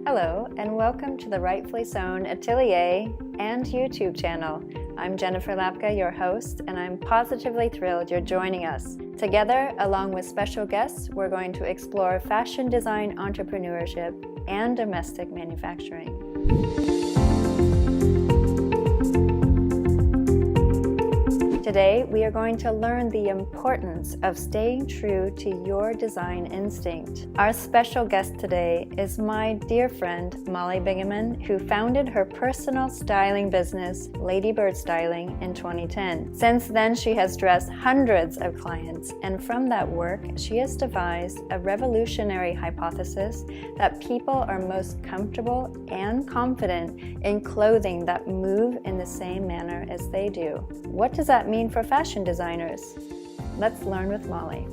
Hello, and welcome to the Rightfully Sewn Atelier and YouTube channel. I'm Jennifer Lapka, your host, and I'm positively thrilled you're joining us. Together, along with special guests, we're going to explore fashion design entrepreneurship and domestic manufacturing. Today, we are going to learn the importance of staying true to your design instinct. Our special guest today is my dear friend, Molly Bingaman, who founded her personal styling business, Ladybird Styling, in 2010. Since then, she has dressed hundreds of clients, and from that work, she has devised a revolutionary hypothesis that people are most comfortable and confident in clothing that move in the same manner as they do. What does that mean for fashion designers? Let's learn with Molly.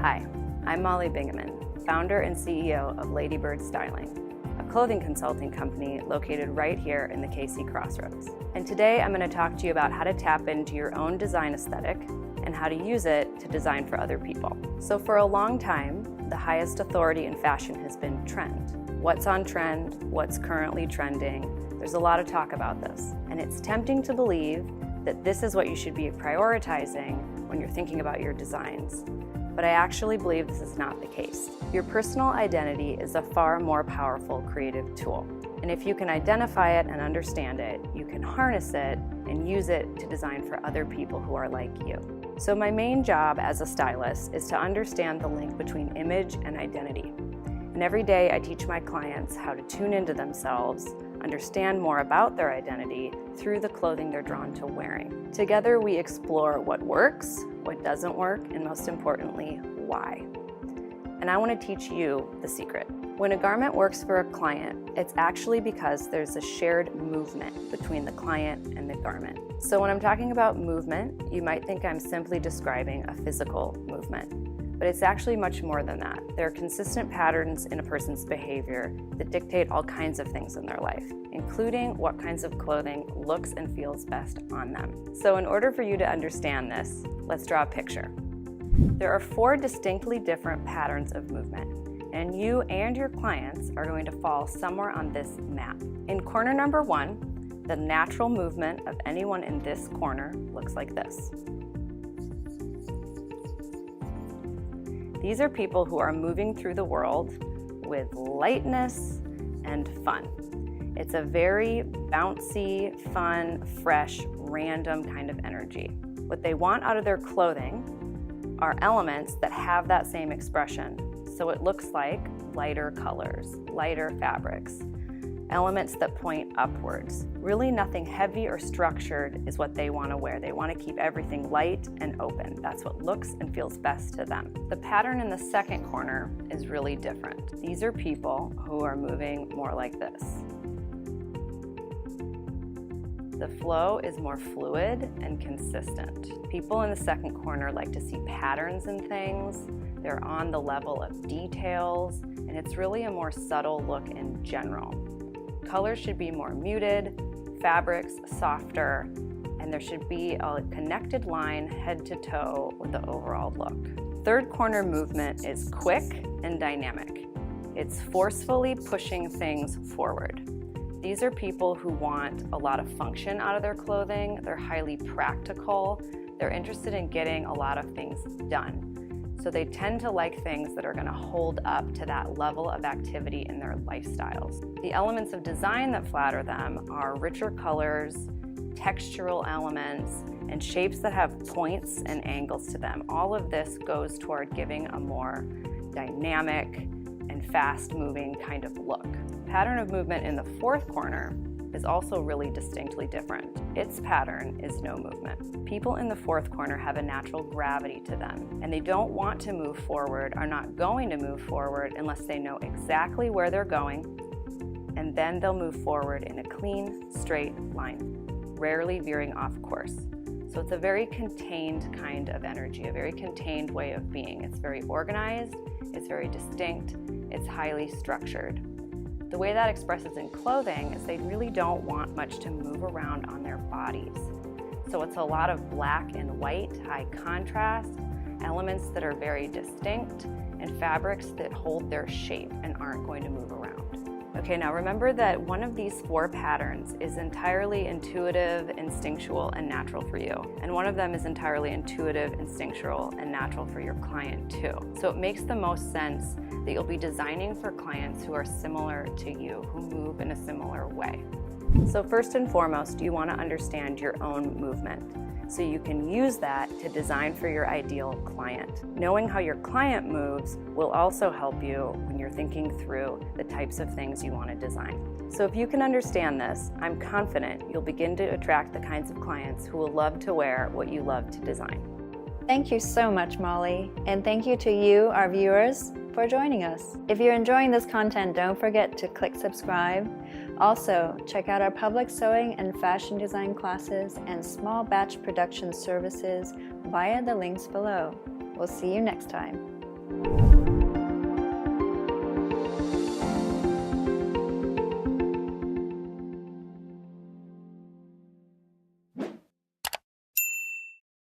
Hi, I'm Molly Bingaman, founder and CEO of Ladybird Styling, a clothing consulting company located right here in the KC Crossroads. And today I'm going to talk to you about how to tap into your own design aesthetic and how to use it to design for other people. So for a long time, the highest authority in fashion has been trend. What's on trend, what's currently trending. There's a lot of talk about this, and it's tempting to believe that this is what you should be prioritizing when you're thinking about your designs. But I actually believe this is not the case. Your personal identity is a far more powerful creative tool. And if you can identify it and understand it, you can harness it and use it to design for other people who are like you. So my main job as a stylist is to understand the link between image and identity. And every day I teach my clients how to tune into themselves, understand more about their identity through the clothing they're drawn to wearing. Together we explore what works, what doesn't work, and most importantly, why. And I want to teach you the secret. When a garment works for a client, it's actually because there's a shared movement between the client and the garment. So when I'm talking about movement, you might think I'm simply describing a physical movement. But it's actually much more than that. There are consistent patterns in a person's behavior that dictate all kinds of things in their life, including what kinds of clothing looks and feels best on them. So in order for you to understand this, let's draw a picture. There are 4 distinctly different patterns of movement, and you and your clients are going to fall somewhere on this map. In corner number 1, the natural movement of anyone in this corner looks like this. These are people who are moving through the world with lightness and fun. It's a very bouncy, fun, fresh, random kind of energy. What they want out of their clothing are elements that have that same expression. So it looks like lighter colors, lighter fabrics, elements that point upwards. Really nothing heavy or structured is what they want to wear. They want to keep everything light and open. That's what looks and feels best to them. The pattern in the second corner is really different. These are people who are moving more like this. The flow is more fluid and consistent. People in the second corner like to see patterns in things. They're on the level of details, and it's really a more subtle look in general. Colors should be more muted, fabrics softer, and there should be a connected line head to toe with the overall look. Third corner movement is quick and dynamic. It's forcefully pushing things forward. These are people who want a lot of function out of their clothing. They're highly practical. They're interested in getting a lot of things done. So they tend to like things that are going to hold up to that level of activity in their lifestyles. The elements of design that flatter them are richer colors, textural elements, and shapes that have points and angles to them. All of this goes toward giving a more dynamic and fast-moving kind of look. Pattern of movement in the fourth corner is also really distinctly different. Its pattern is no movement. People in the fourth corner have a natural gravity to them, and they don't want to move forward, are not going to move forward unless they know exactly where they're going, and then they'll move forward in a clean, straight line, rarely veering off course. So it's a very contained kind of energy, a very contained way of being. It's very organized, it's very distinct, it's highly structured. The way that expresses in clothing is they really don't want much to move around on their bodies. So it's a lot of black and white, high contrast, elements that are very distinct, and fabrics that hold their shape and aren't going to move around. Okay, now remember that one of these 4 patterns is entirely intuitive, instinctual, and natural for you. And one of them is entirely intuitive, instinctual, and natural for your client too. So it makes the most sense that you'll be designing for clients who are similar to you, who move in a similar way. So first and foremost, you want to understand your own movement, so you can use that to design for your ideal client. Knowing how your client moves will also help you when you're thinking through the types of things you want to design. So if you can understand this, I'm confident you'll begin to attract the kinds of clients who will love to wear what you love to design. Thank you so much, Molly, and thank you to you, our viewers, for joining us. If you're enjoying this content, don't forget to click subscribe. Also, check out our public sewing and fashion design classes and small batch production services via the links below. We'll see you next time.